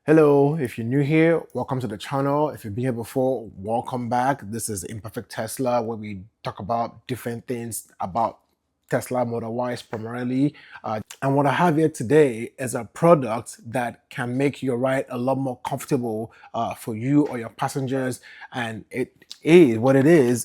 Hello, if you're new here, welcome to the channel. If you've been here before, welcome back. This is Imperfect Tesla, where we talk about different things about Tesla Model Ys primarily. And what I have here today is a product that can make your ride a lot more comfortable for you or your passengers. And what it is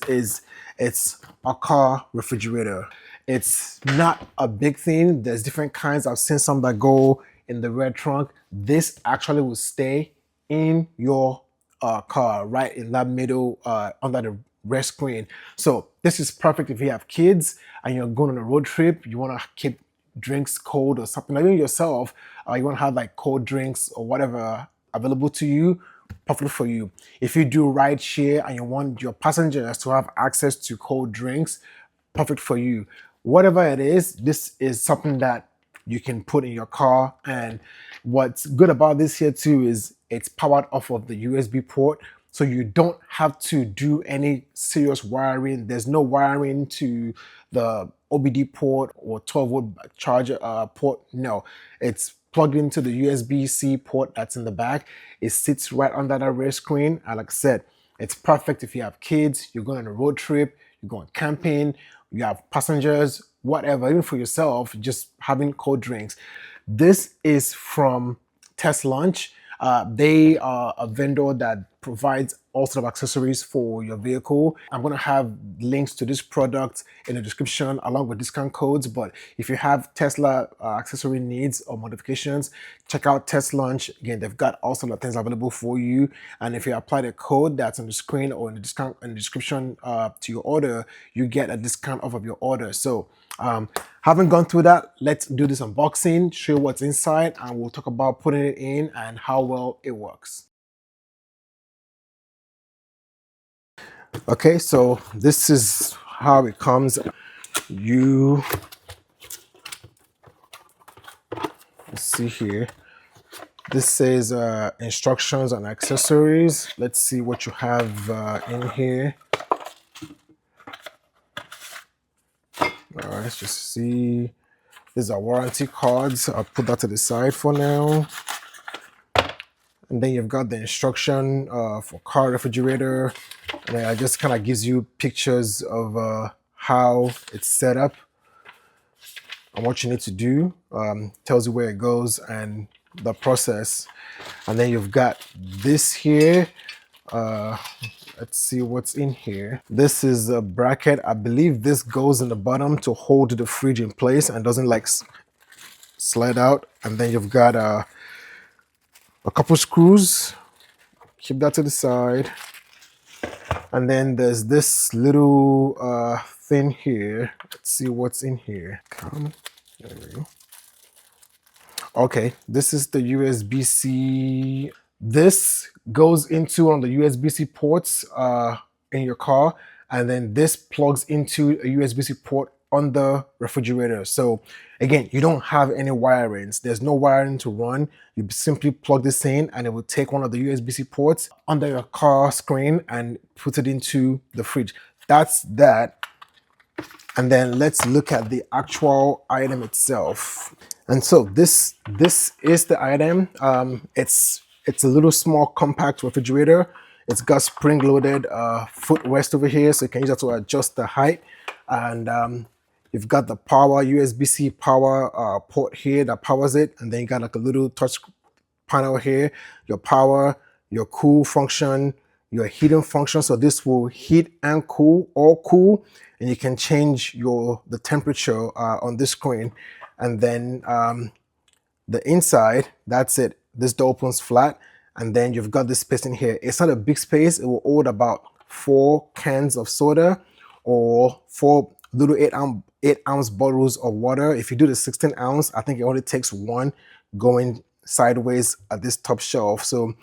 it's a car refrigerator. It's not a big thing. There's different kinds. I've seen some that go in the rear trunk. This actually will stay in your car, right in that middle, under the rear screen. So this is perfect if you have kids and you're going on a road trip. You want to keep drinks cold or something. Like even yourself, you want to have like cold drinks or whatever available to you. Perfect for you. If you do ride share and you want your passengers to have access to cold drinks, perfect for you. Whatever it is, this is something that you can put in your car. And what's good about this here too is it's powered off of the USB port, so you don't have to do any serious wiring. There's no wiring to the OBD port or 12-volt charger port. No, it's plugged into the USB-C port that's in the back. It sits right under the rear screen, and like I said, it's perfect if you have kids, you're going on a road trip, you're going camping, you have passengers, whatever, even for yourself, just having cold drinks. This is from Teslaunch. They are a vendor that provides all sort of accessories for your vehicle. I'm going to have links to this product in the description along with discount codes. But if you have Tesla accessory needs or modifications, check out Teslaunch. Again, they've got all sorts of things available for you. And if you apply the code that's on the screen or in the discount in the description to your order, you get a discount off of your order. So haven't gone through that, let's do this unboxing, show you what's inside, and we'll talk about putting it in and how well it works. Okay, so this is how it comes. Let's see here. This says instructions and accessories. Let's see what you have in here. All right, let's just see. These are warranty cards. I'll put that to the side for now. And then you've got the instruction for car refrigerator. And then it just kind of gives you pictures of how it's set up and what you need to do. Tells you where it goes and the process. And then you've got this here. Let's see what's in here. This is a bracket. I believe this goes in the bottom to hold the fridge in place and doesn't like slide out. And then you've got a couple screws. Keep that to the side. And then there's this little thing here. Let's see what's in here. There we go. Okay, this is the USB-C. This goes into one of the USB-C ports in your car, and then this plugs into a USB-C port on the refrigerator. So again, you don't have any wirings. There's no wiring to run. You simply plug this in and it will take one of the USB-C ports under your car screen and put it into the fridge. That's that. And then let's look at the actual item itself. And so this is the item. It's a little small compact refrigerator. It's got spring-loaded footrest over here, so you can use that to adjust the height. And you've got the power USB-C power port here that powers it, and then you got like a little touch panel here. Your power, your cool function, your heating function. So this will heat and cool, or cool, and you can change the temperature on this screen. And then the inside, that's it. This door opens flat, and then you've got this space in here. It's not a big space. It will hold about 4 cans of soda or 4 little 8-ounce bottles of water. If you do the 16 ounce, I think it only takes 1 going sideways at this top shelf. So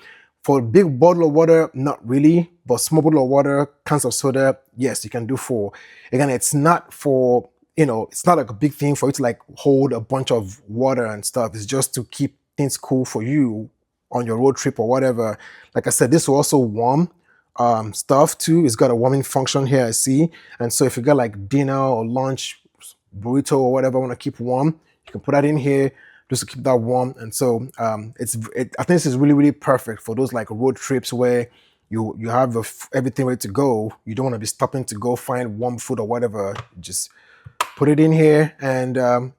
for a big bottle of water, not really, but small bottle of water, cans of soda, yes, you can do 4. Again, it's not for, it's not like a big thing for you to like hold a bunch of water and stuff. It's just to keep things cool for you on your road trip or whatever. Like I said, this will also warm stuff too. It's got a warming function here, I see. And so if you got like dinner or lunch, burrito or whatever, want to keep warm, you can put that in here. just to keep that warm. And so I think this is really, really perfect for those like road trips where you have everything ready to go. You don't want to be stopping to go find warm food or whatever. Just put it in here and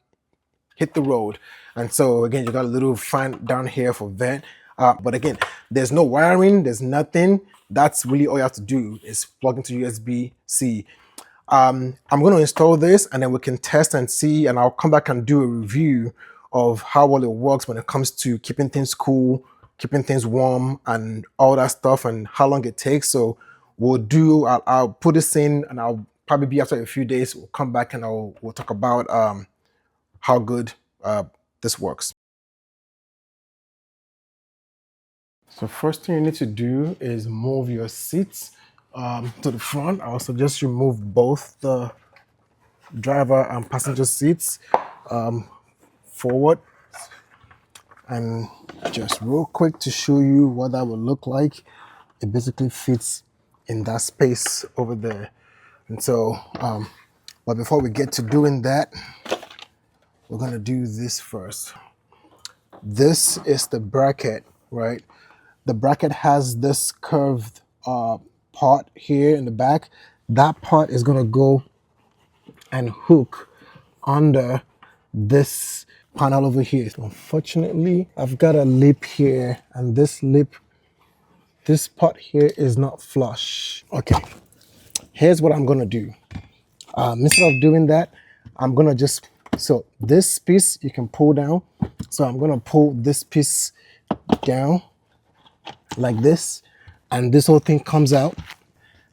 hit the road. And so again, you got a little fan down here for vent. But again, there's no wiring, there's nothing. That's really all you have to do is plug into USB-C. I'm going to install this and then we can test and see, and I'll come back and do a review of how well it works when it comes to keeping things cool, keeping things warm and all that stuff, and how long it takes. So I'll put this in, and I'll probably be after a few days, we'll come back and we'll talk about how good this works. So first thing you need to do is move your seats to the front. I'll suggest you move both the driver and passenger seats forward. And just real quick to show you what that would look like. It basically fits in that space over there. And so, but before we get to doing that, we're gonna do this first. This is the bracket, right? The bracket has this curved part here in the back. That part is gonna go and hook under this panel over here. Unfortunately, I've got a lip here, and this part here is not flush. Okay, here's what I'm gonna do. Instead of doing that, I'm gonna so this piece you can pull down. So I'm gonna pull this piece down like this, and this whole thing comes out.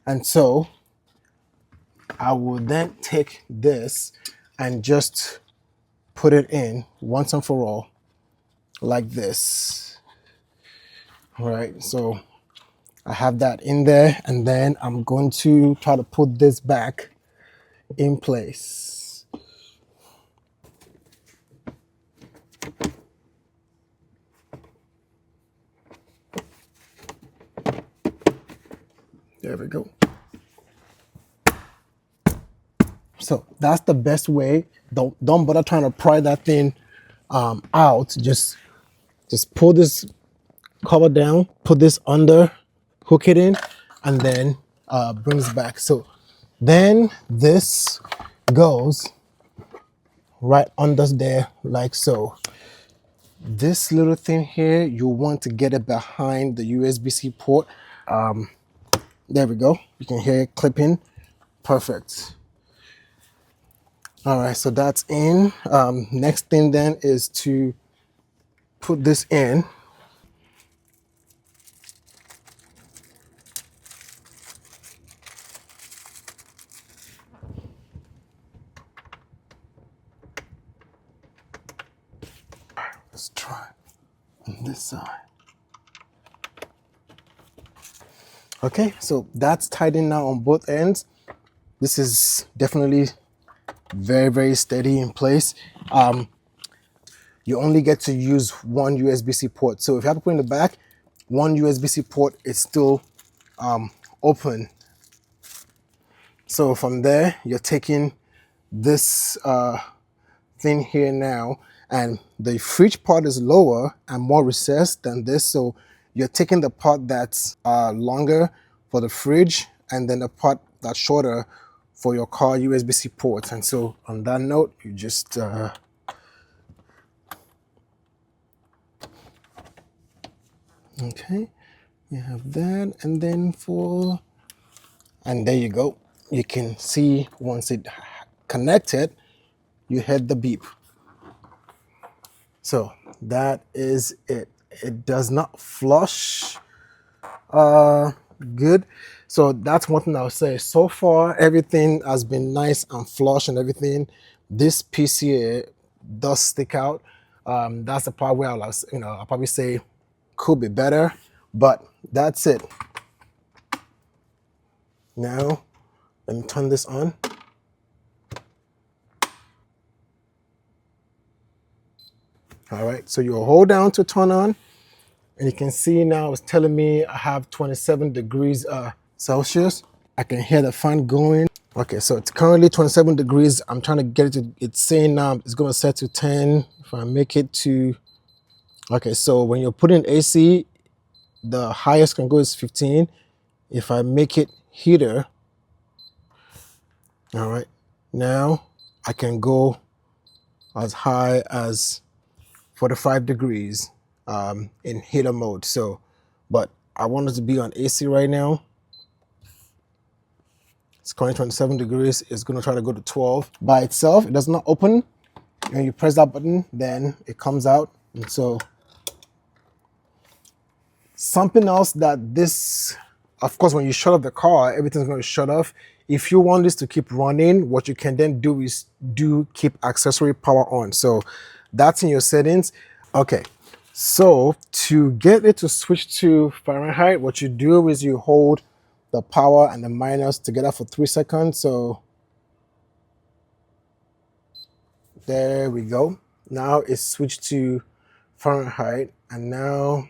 And so I will then take this and just put it in once and for all, like this. All right, so I have that in there, and then I'm going to try to put this back in place. There we go. So that's the best way. Don't bother trying to pry that thing out. Just pull this cover down, put this under, hook it in, and then brings back. So then this goes right under there like so. This little thing here, you want to get it behind the USB-C port. There we go. You can hear it clipping. Perfect. All right, so that's in. Next thing then is to put this in. Let's try on this side. Okay, so that's tied in now on both ends. This is definitely very, very steady in place. You only get to use one USB-C port. So if you have to put in the back, one USB-C port is still open. So from there, you're taking this thing here now, and the fridge part is lower and more recessed than this. So you're taking the part that's longer for the fridge, and then the part that's shorter for your car USB-C ports. And so on that note, you just okay, you have that, and then and there you go. You can see once it connected, you heard the beep. So that is it. It does not flush. Good. So that's one thing I'll say. So far, everything has been nice and flush and everything. This piece here does stick out. That's the part where I'll probably say could be better, but that's it. Now, let me turn this on. All right, so you hold down to turn on, and you can see now it's telling me I have 27 degrees Celsius. I can hear the fan going. Okay, so it's currently 27 degrees. I'm trying to get it to, it's saying now it's going to set to 10. If I make it to, okay, so when you're putting AC, the highest can go is 15. If I make it heater, all right, now I can go as high as 45 degrees in heater mode. So, but I want it to be on AC right now. It's currently 27 degrees. It's going to try to go to 12. By itself, it does not open. When you press that button, then it comes out. And so something else that this, of course, when you shut off the car, everything's going to shut off. If you want this to keep running, what you can then do is keep accessory power on. So that's in your settings. Okay, so to get it to switch to Fahrenheit, what you do is you hold the power and the minus together for 3 seconds. So there we go. Now it's switched to Fahrenheit, and now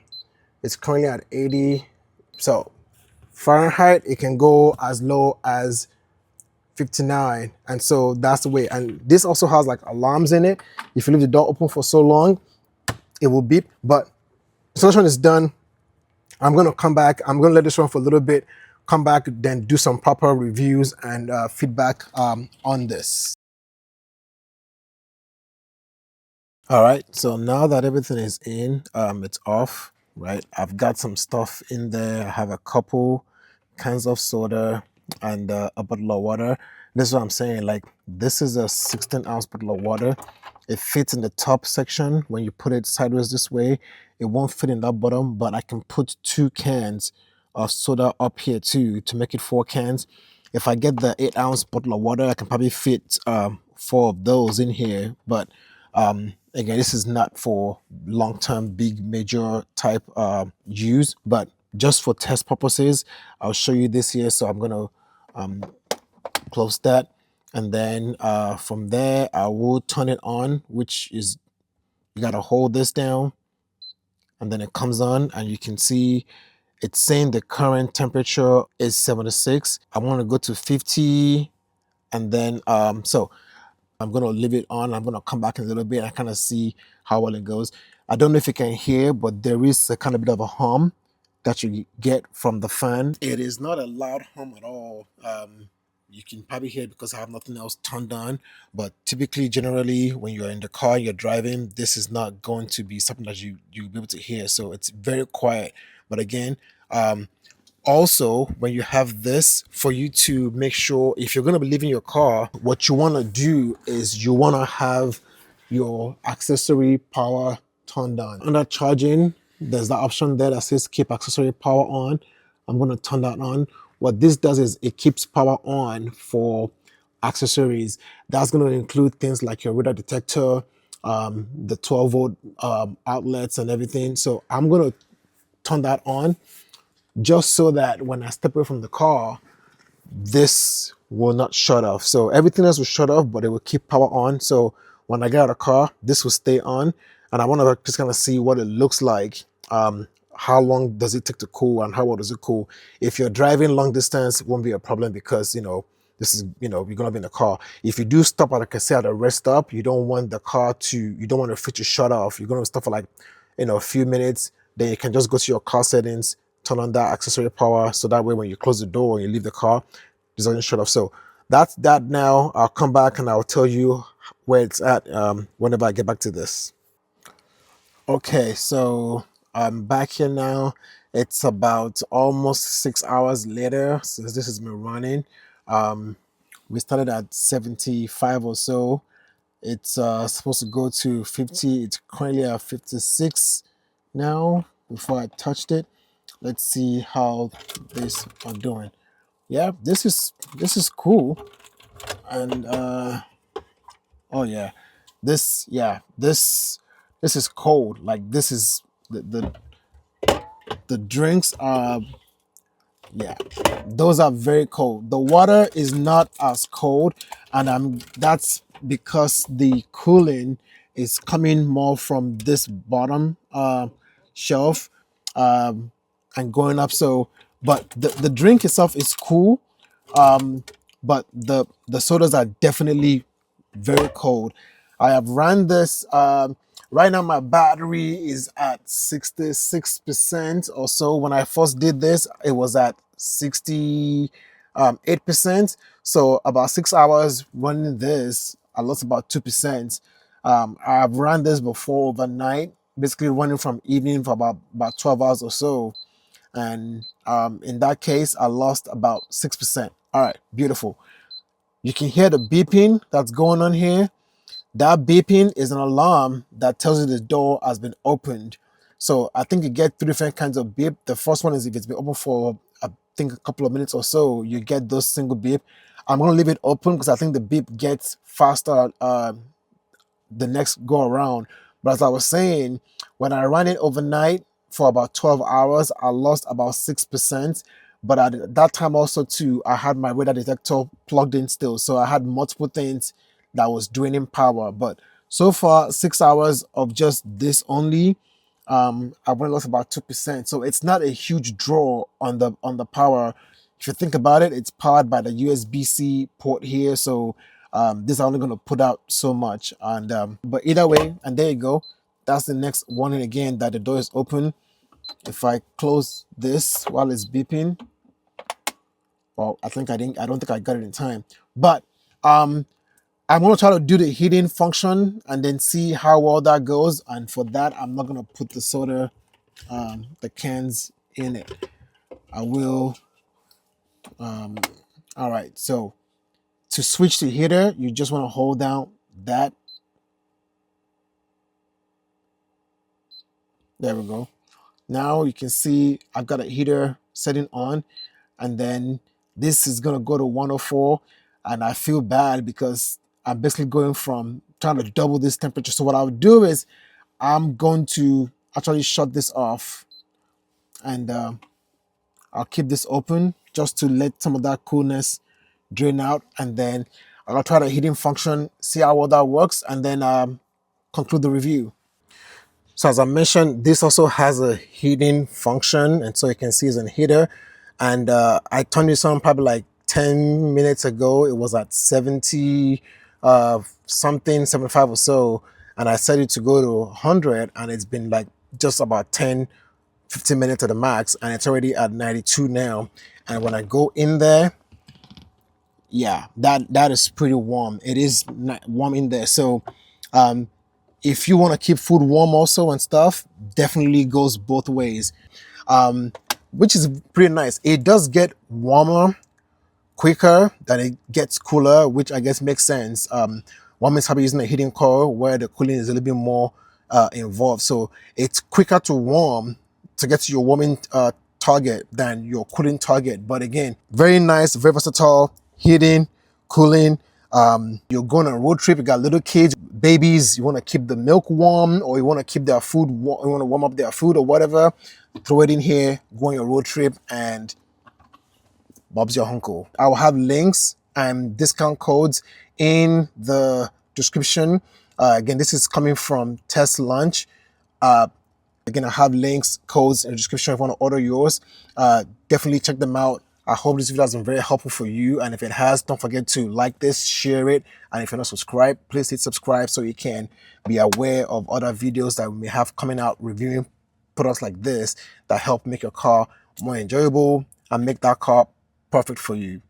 it's currently at 80. So Fahrenheit, it can go as low as 59. And so that's the way. And this also has like alarms in it. If you leave the door open for so long, it will beep. But installation is done. I'm going to come back. I'm going to let this run for a little bit, come back, then do some proper reviews and feedback on this. All right, so now that everything is in, it's off, right? I've got some stuff in there. I have a couple cans of soda and a bottle of water. This is what I'm saying, like this is a 16-ounce bottle of water. It fits in the top section. When you put it sideways this way, it won't fit in that bottom, but I can put 2 cans of soda up here too to make it 4 cans. If I get the 8-ounce bottle of water, I can probably fit 4 of those in here, but again, this is not for long-term, big, major type use, but just for test purposes, I'll show you this here. So I'm going to close that. And then from there, I will turn it on, which is, you got to hold this down. And then it comes on, and you can see it's saying the current temperature is 76. I want to go to 50. And then, so I'm going to leave it on. I'm going to come back in a little bit and kind of see how well it goes. I don't know if you can hear, but there is a kind of bit of a hum that you get from the fan. It is not a loud hum at all. You can probably hear it because I have nothing else turned on. But typically, generally, when you're in the car, you're driving, this is not going to be something that you'll be able to hear. So it's very quiet. But again, also, when you have this, for you to make sure if you're going to be leaving your car, what you want to do is you want to have your accessory power turned on. Under charging, there's the option there that says keep accessory power on. I'm going to turn that on. What this does is it keeps power on for accessories. That's going to include things like your radar detector, the 12-volt outlets and everything. So I'm going to turn that on, just so that when I step away from the car, this will not shut off. So everything else will shut off, but it will keep power on. So when I get out of the car, this will stay on. And I want to just kind of see what it looks like. How long does it take to cool and how well does it cool? If you're driving long distance, it won't be a problem because, this is, you're going to be in the car. If you do stop at, like I said, at a rest stop, you don't want the car to, you don't want the fridge to shut off. You're going to stop for like, a few minutes. Then you can just go to your car settings, turn on that accessory power. So that way, when you close the door and you leave the car, it doesn't shut off. So that's that now. I'll come back and I'll tell you where it's at whenever I get back to this. Okay, so I'm back here now. It's about almost 6 hours later since this has been running. We started at 75 or so. It's supposed to go to 50. It's currently at 56 now before I touched it. Let's see how this are doing. Yeah, this is cool. And oh yeah, this is cold. Like this is the drinks are, yeah, those are very cold. The water is not as cold, and that's because the cooling is coming more from this bottom shelf and going up. So, but the drink itself is cool. but the sodas are definitely very cold. I have ran this. Right now, my battery is at 66% or so. When I first did this, it was at 68%. So about 6 hours running this, I lost about 2%. I've run this before overnight, basically running from evening for about 12 hours or so. And in that case, I lost about 6%. All right, beautiful. You can hear the beeping that's going on here. That beeping is an alarm that tells you the door has been opened. So I think you get three different kinds of beep. The first one is if it's been open for, I think, a couple of minutes or so, you get those single beep. I'm going to leave it open because I think the beep gets faster the next go around. But as I was saying, when I ran it overnight for about 12 hours, I lost about 6%. But at that time also too, I had my radar detector plugged in still. So I had multiple things that was draining power. But so far, 6 hours of just this only, I've only lost about 2%. So it's not a huge draw on the power. If you think about it, it's powered by the USB-C port here. So this is only going to put out so much. And but either way, and there you go. That's the next warning again that the door is open. If I close this while it's beeping, well, I don't think I got it in time. But I'm gonna try to do the heating function and then see how well that goes. And for that, I'm not gonna put the soda, the cans in it. I will. All right. So to switch to heater, you just want to hold down that. There we go. Now you can see I've got a heater setting on, and then this is gonna go to 104, and I feel bad because I'm basically going from trying to double this temperature. So what I'll do is I'm going to actually shut this off, and I'll keep this open just to let some of that coolness drain out, and then I'll try the heating function, see how well that works, and then conclude the review. So as I mentioned, this also has a heating function, and so you can see it's a heater. And I turned this on probably like 10 minutes ago. It was at 70 something, 75 or so, and I set it to go to 100, and it's been like just about 10, 15 minutes at the max, and it's already at 92 now. And when I go in there, yeah, that is pretty warm. It is warm in there. So if you want to keep food warm also and stuff, definitely goes both ways, which is pretty nice. It does get warmer quicker than it gets cooler, which I guess makes sense. Warming is probably using a heating coil where the cooling is a little bit more involved. So it's quicker to warm to get to your warming target than your cooling target. But again, very nice, very versatile, heating, cooling. You're going on a road trip, you got little kids, babies, you want to keep the milk warm, or you want to keep their food, you want to warm up their food or whatever, throw it in here, go on your road trip, and Bob's your uncle. I will have links and discount codes in the description. Again, this is coming from Teslaunch. Again, I have links, codes in the description if you want to order yours. Definitely check them out. I hope this video has been very helpful for you. And if it has, don't forget to like this, share it. And if you're not subscribed, please hit subscribe so you can be aware of other videos that we may have coming out reviewing products like this that help make your car more enjoyable and make that car perfect for you.